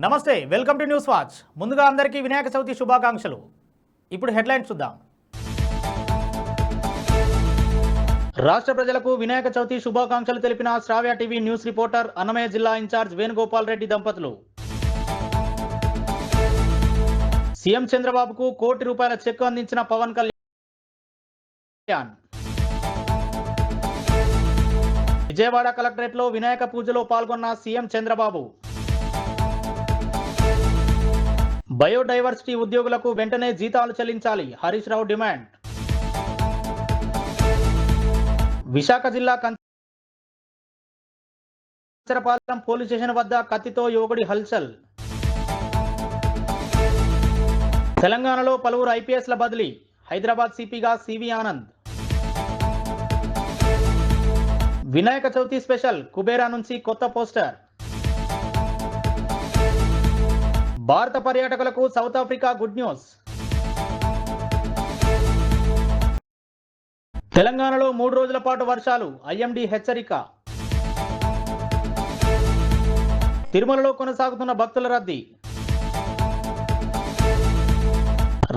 నమస్తే, welcome to news watch. ముందుగా అందరికీ వినాయక చవితి శుభాకాంక్షలు. ఇప్పుడు హెడ్లైన్స్ చూద్దాం. రాష్ట్ర ప్రజలకు వినాయక చవితి శుభాకాంక్షలు తెలిపిన శ్రావ్య టీవీ న్యూస్ రిపోర్టర్ అన్నమయ్య జిల్లా ఇన్ఛార్జ్ వేణుగోపాల్ రెడ్డి దంపతులు. సీఎం చంద్రబాబుకు ₹1 కోటి చెక్ అందించిన పవన్ కళ్యాణ్. విజయవాడ కలెక్టరేట్లో వినాయక పూజలో పాల్గొన్న సీఎం చంద్రబాబు. బయోడైవర్సిటీ ఉద్యోగులకు వెంటనే జీతాలు చెల్లించాలి, హరీష్ రావు డిమాండ్. విశాఖ జిల్లా కంచరపాలెం పోలీస్ స్టేషన్ వద్ద కత్తితో యువకుడి హల్చల్. తెలంగాణలో పలువురు ఐపీఎస్ల బదిలీ, హైదరాబాద్ సిపిగా సివి ఆనంద్. వినాయక చవితి స్పెషల్, కుబేరా నుంచి కొత్త పోస్టర్. భారత పర్యాటకులకు సౌత్ ఆఫ్రికా గుడ్ న్యూస్. తెలంగాణలో 3 రోజుల పాటు వర్షాలు, ఐఎండీ హెచ్చరిక. తిరుమలలో కొనసాగుతున్న భక్తుల రద్దీ.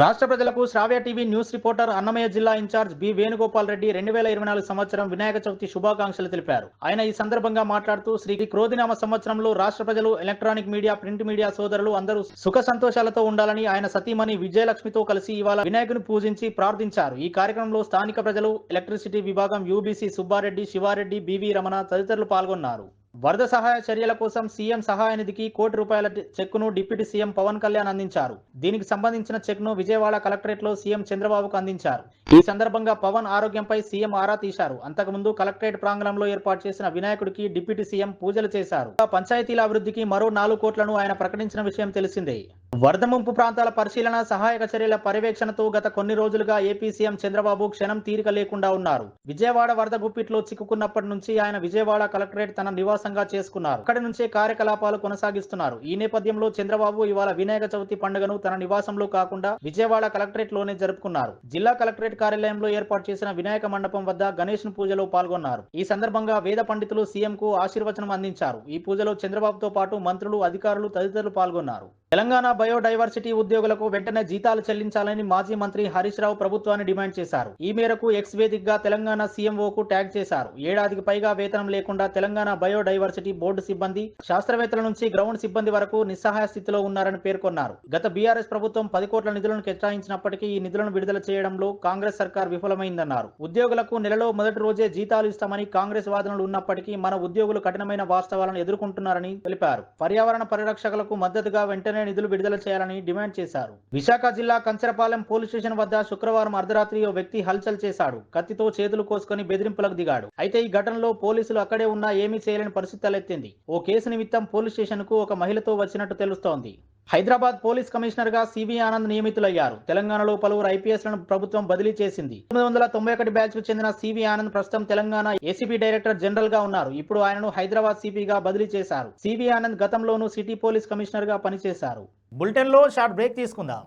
రాష్ట్ర ప్రజలకు శ్రావ్య టీవీ న్యూస్ రిపోర్టర్ అన్నమయ్య జిల్లా ఇన్ఛార్జ్ బి వేణుగోపాల్ రెడ్డి 2024 సంవత్సరం వినాయక చవితి శుభాకాంక్షలు తెలిపారు. ఆయన ఈ సందర్భంగా మాట్లాడుతూ శ్రీ క్రోధినామ సంవత్సరంలో రాష్ట్ర ప్రజలు, ఎలక్ట్రానిక్ మీడియా, ప్రింట్ మీడియా సోదరులు అందరూ సుఖ సంతోషాలతో ఉండాలని ఆయన సతీమణి విజయలక్ష్మితో కలిసి ఇవాళ వినాయకుని పూజించి ప్రార్థించారు. ఈ కార్యక్రమంలో స్థానిక ప్రజలు, ఎలక్ట్రిసిటీ విభాగం యూబీసీ సుబ్బారెడ్డి, శివారెడ్డి, బివి రమణ తదితరులు పాల్గొన్నారు. వరద సహాయ చర్యల కోసం సీఎం సహాయ నిధికి ₹1 కోటి చెక్కును డిప్యూటీ సీఎం పవన్ కళ్యాణ్ అందించారు. దీనికి సంబంధించిన చెక్ను విజయవాడ కలెక్టరేట్లో సీఎం చంద్రబాబుకు అందించారు. ఈ సందర్భంగా పవన్ ఆరోగ్యంపై సీఎం ఆరా తీశారు. అంతకుముందు కలెక్టరేట్ ప్రాంగణంలో ఏర్పాటు చేసిన వినాయకుడికి డిప్యూటీ సీఎం పూజలు చేశారు. పంచాయతీల అభివృద్ధికి మరో 4 కోట్లను ఆయన ప్రకటించిన విషయం తెలిసిందే. వరద ముంపు ప్రాంతాల పరిశీలన, సహాయక చర్యల పర్యవేక్షణతో గత కొన్ని రోజులుగా ఏపీ సీఎం చంద్రబాబు క్షణం తీరిక లేకుండా ఉన్నారు. విజయవాడ వరద గుప్పిట్లో చిక్కుకున్నప్పటి నుంచి ఆయన విజయవాడ కలెక్టరేట్ తన నివాసంగా చేసుకున్నారు. అక్కడి నుంచే కార్యకలాపాలు కొనసాగిస్తున్నారు. ఈ నేపథ్యంలో చంద్రబాబు ఇవాళ వినాయక చవితి పండుగను తన నివాసంలో కాకుండా విజయవాడ కలెక్టరేట్ లోనే జరుపుకున్నారు. జిల్లా కలెక్టరేట్ కార్యాలయంలో ఏర్పాటు చేసిన వినాయక మండపం వద్ద గణేష్ పూజలో పాల్గొన్నారు. ఈ సందర్భంగా వేద పండితులు సీఎం కు ఆశీర్వచనం అందించారు. ఈ పూజలో చంద్రబాబుతో పాటు మంత్రులు, అధికారులు తదితరులు పాల్గొన్నారు. తెలంగాణ బయోడైవర్సిటీ ఉద్యోగులకు వెంటనే జీతాలు చెల్లించాలని మాజీ మంత్రి హరీష్ రావు ప్రభుత్వాన్ని డిమాండ్ చేశారు. ఈ మేరకు ఎక్స్ వేదికగా తెలంగాణ సీఎంఓకు ట్యాగ్ చేశారు. ఏడాదికి పైగా వేతనం లేకుండా తెలంగాణ బయోడైవర్సిటీ బోర్డు సిబ్బంది, శాస్త్రవేత్తల నుంచి గ్రౌండ్ సిబ్బంది వరకు నిస్సహాయ స్థితిలో ఉన్నారని పేర్కొన్నారు. గత బీఆర్ఎస్ ప్రభుత్వం 10 కోట్ల నిధులను కేటాయించినప్పటికీ ఈ నిధులను విడుదల చేయడంలో కాంగ్రెస్ సర్కార్ విఫలమైందన్నారు. ఉద్యోగులకు నెలలో మొదటి రోజే జీతాలు ఇస్తామని కాంగ్రెస్ వాదనలు ఉన్నప్పటికీ మన ఉద్యోగులు కఠినమైన వాస్తవాలను ఎదుర్కొంటున్నారని తెలిపారు. పర్యావరణ పరిరక్షకులకు మద్దతుగా వెంటనే నిధులు విడుదల చేయాలని డిమాండ్ చేశారు. విశాఖ జిల్లా కంచరపాలెం పోలీస్ స్టేషన్ వద్ద శుక్రవారం అర్ధరాత్రి ఓ వ్యక్తి హల్చల్ చేశాడు. కత్తితో చేతులు కోసుకొని బెదిరింపులకు దిగాడు. అయితే ఈ ఘటనలో పోలీసులు అక్కడే ఉన్నా ఏమీ చేయలేని పరిస్థితి తలెత్తింది. ఓ కేసు నిమిత్తం పోలీస్ స్టేషన్ కు ఒక మహిళతో వచ్చినట్టు తెలుస్తోంది. హైదరాబాద్ పోలీస్ కమిషనర్ గా సివి ఆనంద్ నియమితులయ్యారు. తెలంగాణలో పలువురు ఐపీఎస్లను ప్రభుత్వం బదిలీ చేసింది. 1991 బ్యాచ్ కు చెందిన సివి ఆనంద్ ప్రస్తుతం తెలంగాణ ఏసీబీ డైరెక్టర్ జనరల్ గా ఉన్నారు. ఇప్పుడు ఆయనను హైదరాబాద్ సిపిగా బదిలీ చేశారు. సివి ఆనంద్ గతంలోనూ సిటీ పోలీస్ కమిషనర్ గా పనిచేశారు. బులెటిన్ లో షార్ట్ బ్రేక్ తీసుకుందాం.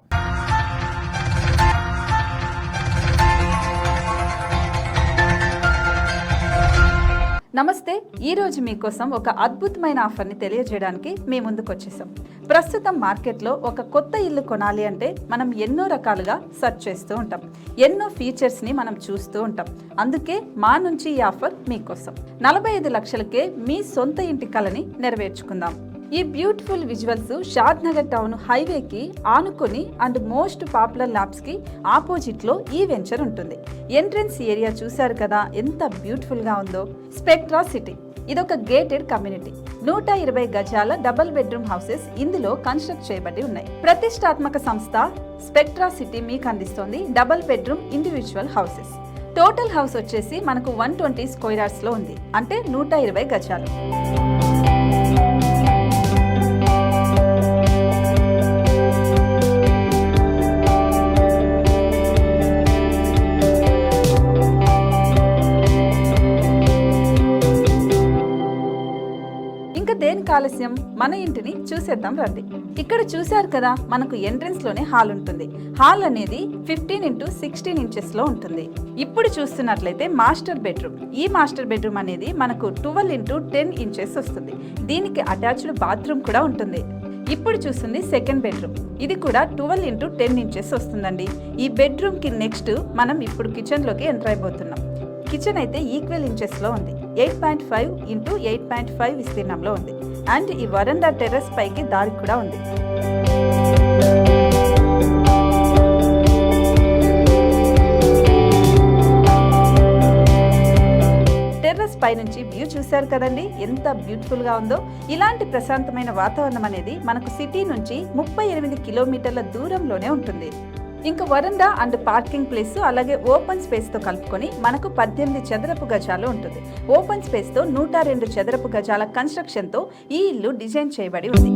నమస్తే. ఈరోజు మీకోసం ఒక అద్భుతమైన ఆఫర్ని తెలియజేయడానికి మీ ముందుకు వచ్చేసాం. ప్రస్తుతం మార్కెట్లో ఒక కొత్త ఇల్లు కొనాలి అంటే మనం ఎన్నో రకాలుగా సెర్చ్ చేస్తూ ఉంటాం. ఎన్నో ఫీచర్స్ని మనం చూస్తూ ఉంటాం. అందుకే మా నుంచి ఈ ఆఫర్ మీకోసం. 45 లక్షలకే మీ సొంత ఇంటి కలని నెరవేర్చుకుందాం. ఈ బ్యూటిఫుల్ విజువల్స్ షాద్ నగర్ టౌన్ హైవేకి ఆనుకొని అండ్ మోస్ట్ పాపులర్ ల్యాబ్స్ కి ఆపోజిట్ లో ఈ వెంచర్ ఉంటుంది. ఎంట్రన్స్ ఏరియా చూశారు కదా ఎంత బ్యూటిఫుల్ గా ఉందో. స్పెక్ట్రా సిటీ ఇదొక గేటెడ్ కమ్యూనిటీ. 120 గజాల డబుల్ బెడ్రూమ్ హౌసెస్ ఇందులో కన్స్ట్రక్ట్ చేయబడి ఉన్నాయి. ప్రతిష్టాత్మక సంస్థ స్పెక్ట్రా సిటీ మీకు అందిస్తోంది double bedroom individual houses. Total house వచ్చేసి మనకు 120 స్క్వేర్ యార్డ్స్ లో ఉంది, అంటే 120 గజాలు. దేనికి ఆలస్యం, మన ఇంటిని చూసేద్దాం రండి. ఇక్కడ చూశారు కదా, మనకు ఎంట్రన్స్ లోనే హాల్ ఉంటుంది. హాల్ అనేది 15x16 ఇంచెస్ లో ఉంటుంది. ఇప్పుడు చూస్తున్నట్లయితే మాస్టర్ బెడ్రూమ్. ఈ మాస్టర్ బెడ్రూమ్ అనేది మనకు 12x10 ఇంచెస్ వస్తుంది. దీనికి అటాచ్డ్ బాత్రూమ్ కూడా ఉంటుంది. ఇప్పుడు చూస్తుంది సెకండ్ బెడ్రూమ్. ఇది కూడా 12x10 ఇంచెస్ వస్తుందండి. ఈ బెడ్రూమ్ కి నెక్స్ట్ మనం ఇప్పుడు కిచెన్ లోకి ఎంటర్ అయిపోతున్నాం. కిచెన్ అయితే ఈక్వల్ ఇంచెస్ లో ఉంది. 8.5 x 8.5 విస్తీర్ణంలో ఉంది. అండ్ ఈ వరండా టెర్రస్ పైకి దారి కూడా ఉంది. టెర్రస్ పై నుంచి వ్యూ చూశారు కదండి, ఎంత బ్యూటిఫుల్ గా ఉందో. ఇలాంటి ప్రశాంతమైన వాతావరణం అనేది మనకు సిటీ నుంచి 38 కిలోమీటర్ల దూరంలోనే ఉంటుంది. ఇంకా వరండా అండ్ పార్కింగ్ ప్లేస్ అలాగే ఓపెన్ స్పేస్ తో కలుపుకొని మనకు 18 చదరపు గజాలు ఉంటుంది. ఓపెన్ స్పేస్ తో 102 చదరపు గజాల కన్స్ట్రక్షన్ తో ఈ ఇల్లు డిజైన్ చేయబడి ఉంది.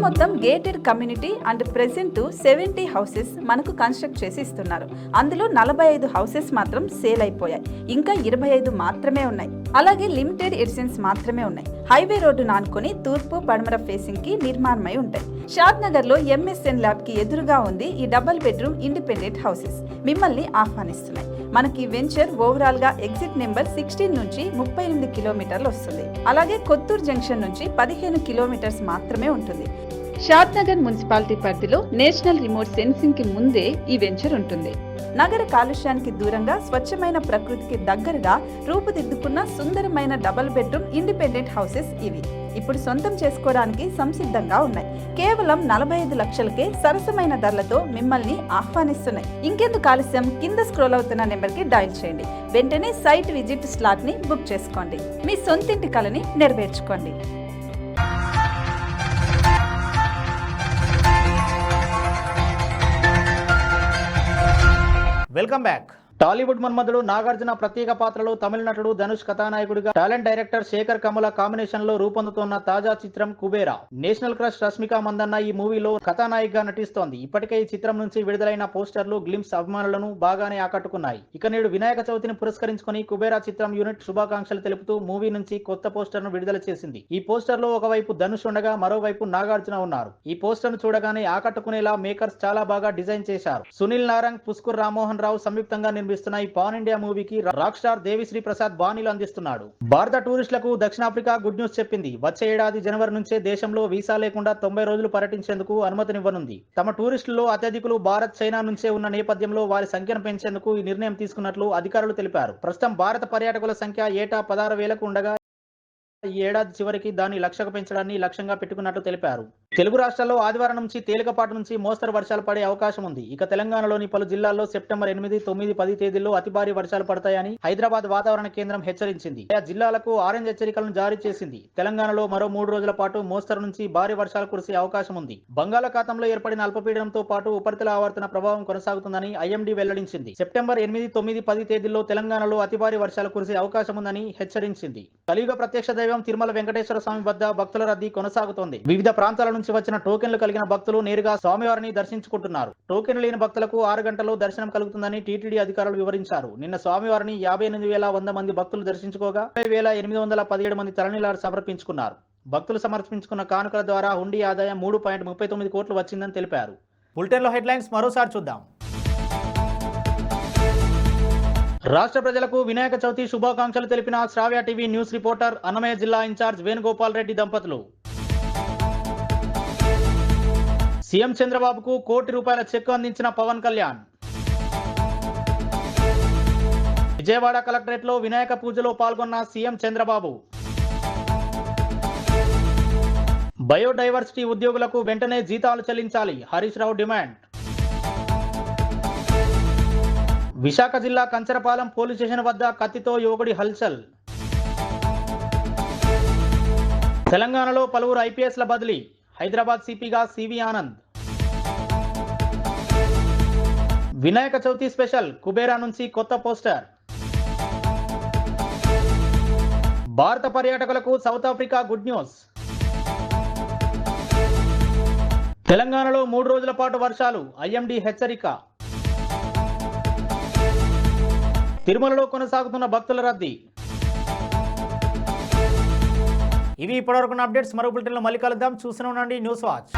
మొత్తం gated community and present 70 houses మనకు కన్స్ట్రక్ట్ చేసి ఇస్తున్నారు. అందులో 45 హౌసెస్ మాత్రం సేల్ అయిపోయాయి. ఇంకా 25 మాత్రమే ఉన్నాయి. అలాగే లిమిటెడ్ ఎడిషన్స్ మాత్రమే ఉన్నాయి. హైవే రోడ్డు నానుకొని తూర్పు పడమర ఫేసింగ్ కి నిర్మాణమై ఉంటాయి. షాద్ నగర్ లో MSN ల్యాబ్ కి ఎదురుగా ఉంది ఈ డబుల్ బెడ్రూమ్ ఇండిపెండెంట్ హౌసెస్. మిమ్మల్ని ఆహ్వానిస్తున్నాయి. మనకి వెంచర్ ఓవరాల్ గా ఎగ్జిట్ నెంబర్ 16 నుంచి 38 కిలోమీటర్లు వస్తుంది. అలాగే కొత్తూరు జంక్షన్ నుంచి 15 కిలోమీటర్స్ మాత్రమే ఉంటుంది. షాద్ నగర్ మున్సిపాలిటీ పరిధిలో నేషనల్ రిమోట్ సెన్సింగ్ కి ముందే ఈ వెంచర్ ఉంటుంది. నగర కాలుష్యానికి దూరంగా స్వచ్ఛమైన ప్రకృతికి దగ్గరగా రూపుదిద్దుకున్న సుందరమైన డబుల్ బెడ్రూమ్ ఇండిపెండెంట్ హౌసెస్ ఇవి. ఇప్పుడు సొంతం చేసుకోవడానికి సంసిద్ధంగా ఉన్నాయి. కేవలం 45 లక్షలకే సరసమైన ధరలతో మిమ్మల్ని ఆహ్వానిస్తున్నాయి. ఇంకెందుకు ఆలస్యం, కింద స్క్రోల్ అవుతున్న నెంబర్ కి డయల్ చేయండి. వెంటనే సైట్ విజిట్ స్లాట్ ని బుక్ చేసుకోండి. మీ సొంతింటి కలని నెరవేర్చుకోండి. Welcome back. Tollywood Manmadhudu Nagarjuna ప్రత్యేక పాత్రలో తమిళ నటుడు ధనుష్ కథానాయకుడిగా, talent director Sekhar Kammula combination లో రూపొందుతున్న తాజా చిత్రం కుబేరా. నేషనల్ క్రష్ రష్మిక మందన్న ఈ మూవీలో కథానాయికగా నటిస్తోంది. ఇప్పటికే ఈ చిత్రం నుంచి విడుదలైన పోస్టర్లు గ్లిమ్స్ అభిమానులను బాగానే ఆకట్టుకున్నాయి. ఇక నేడు వినాయక చవితిని పురస్కరించుకుని కుబేరా చిత్రం యూనిట్ శుభాకాంక్షలు తెలుపుతూ మూవీ నుంచి కొత్త పోస్టర్ ను విడుదల చేసింది. ఈ పోస్టర్ లో ఒకవైపు ధనుష్ ఉండగా మరోవైపు నాగార్జున ఉన్నారు. ఈ పోస్టర్ ను చూడగానే ఆకట్టుకునేలా మేకర్స్ చాలా బాగా డిజైన్ చేశారు. సునీల్ నారంగ్, పుష్కర్ రామ్మోహన్ రావు సంయుక్తంగా నిర్మిస్తున్న ఈ పాన్ ఇండియా మూవీకి రాక్ స్టార్ దేవిశ్రీ ప్రసాద్ బాణీలు అందిస్తున్నాడు. భారత టూరిస్టులకు దక్షిణాఫ్రికా గుడ్ న్యూస్ చెప్పింది. వచ్చే ఏడాది జనవరి నుంచే దేశంలో వీసా లేకుండా 90 రోజులు పర్యటించేందుకు అనుమతినివ్వనుంది. తమ టూరిస్టుల్లో అత్యధికులు భారత్, చైనా నుంచే ఉన్న నేపథ్యంలో వారి సంఖ్యను పెంచేందుకు ఈ నిర్ణయం తీసుకున్నట్లు అధికారులు తెలిపారు. ప్రస్తుతం భారత పర్యాటకుల సంఖ్య ఏటా 16,000కు ఉండగా ఈ ఏడాది చివరికి దాన్ని 1,00,000కు పెంచడాన్ని లక్ష్యంగా పెట్టుకున్నట్లు తెలిపారు. తెలుగు రాష్ట్రాల్లో ఆదివారం నుంచి తేలికపాటి నుంచి మోస్తరు వర్షాలు పడే అవకాశం ఉంది. ఇక తెలంగాణలోని పలు జిల్లాల్లో సెప్టెంబర్ 8, 9, 10 తేదీల్లో అతి భారీ వర్షాలు పడతాయని హైదరాబాద్ వాతావరణ కేంద్రం హెచ్చరించింది. ఆయా జిల్లాలకు ఆరెంజ్ హెచ్చరికలను జారీ చేసింది. తెలంగాణలో మరో 3 రోజుల పాటు మోస్తరు నుంచి భారీ వర్షాలు కురిసే అవకాశం ఉంది. బంగాళాఖాతంలో ఏర్పడిన అల్పపీడనంతో పాటు ఉపరితల ఆవర్తన ప్రభావం కొనసాగుతుందని IMD వెల్లడించింది. సెప్టెంబర్ 8, 9, 10 తేదీల్లో తెలంగాణలో అతి భారీ వర్షాలు కురిసే అవకాశం ఉందని హెచ్చరించింది. కలియుగ ప్రత్యక్ష దైవం తిరుమల వెంకటేశ్వర స్వామి వద్ద భక్తుల రద్దీ కొనసాగుతోంది. వివిధ ప్రాంతాల నుంచి వచ్చిన టోకెన్లు కలిగిన భక్తులు నేరుగా స్వామివారిని దర్శించుకుంటున్నారు. టోకెన్లు లేని భక్తులకు 6 గంటల్లో దర్శనం కలుగుతుందని టీటీడీ అధికారులు వివరించారు. నిన్న స్వామివారిని 58,100 మంది భక్తులు దర్శించుకోగా 30,817 మంది తలనీలాలు సమర్పించుకున్నారు. భక్తులు సమర్పించుకున్న కానుకల ద్వారా హుండీ ఆదాయం 3.39 కోట్లు వచ్చిందని తెలిపారు. బులెటిన్లో హెడ్లైన్స్ మరోసారి చూద్దాం. రాష్ట్ర ప్రజలకు వినాయక చవితి శుభాకాంక్షలు తెలిపిన శ్రావ్య టీవీ న్యూస్ రిపోర్టర్ అన్నమయ్య జిల్లా ఇన్ఛార్జ్ వేణుగోపాల్ రెడ్డి దంపతులు. సీఎం చంద్రబాబుకు ₹1 కోటి చెక్కు అందించిన పవన్ కళ్యాణ్. విజయవాడ కలెక్టరేట్ లో వినాయక పూజలో పాల్గొన్న సీఎం చంద్రబాబు. బయోడైవర్సిటీ ఉద్యోగులకు వెంటనే జీతాలు చెల్లించాలి, హరీష్ రావు డిమాండ్. విశాఖ జిల్లా కంచరపాలెం పోలీస్ స్టేషన్ వద్ద కత్తితో యువకుడి హల్చల్. తెలంగాణలో పలువురు IPSల బదిలీ, హైదరాబాద్ సిపిగా సివి ఆనంద్. వినాయక చవితి స్పెషల్, కుబేరా నుంచి కొత్త పోస్టర్. భారత పర్యాటకులకు సౌత్ ఆఫ్రికా గుడ్ న్యూస్. తెలంగాణలో 3 రోజుల పాటు వర్షాలు, IMD హెచ్చరిక. తిరుమలలో కొనసాగుతున్న భక్తుల రద్దీ. ఇవి ఇప్పటివరకున్న అప్డేట్స్. మరో బులెటిన్లో మళ్ళీ కలుద్దాం. చూస్తూనే ఉండండి న్యూస్ వాచ్.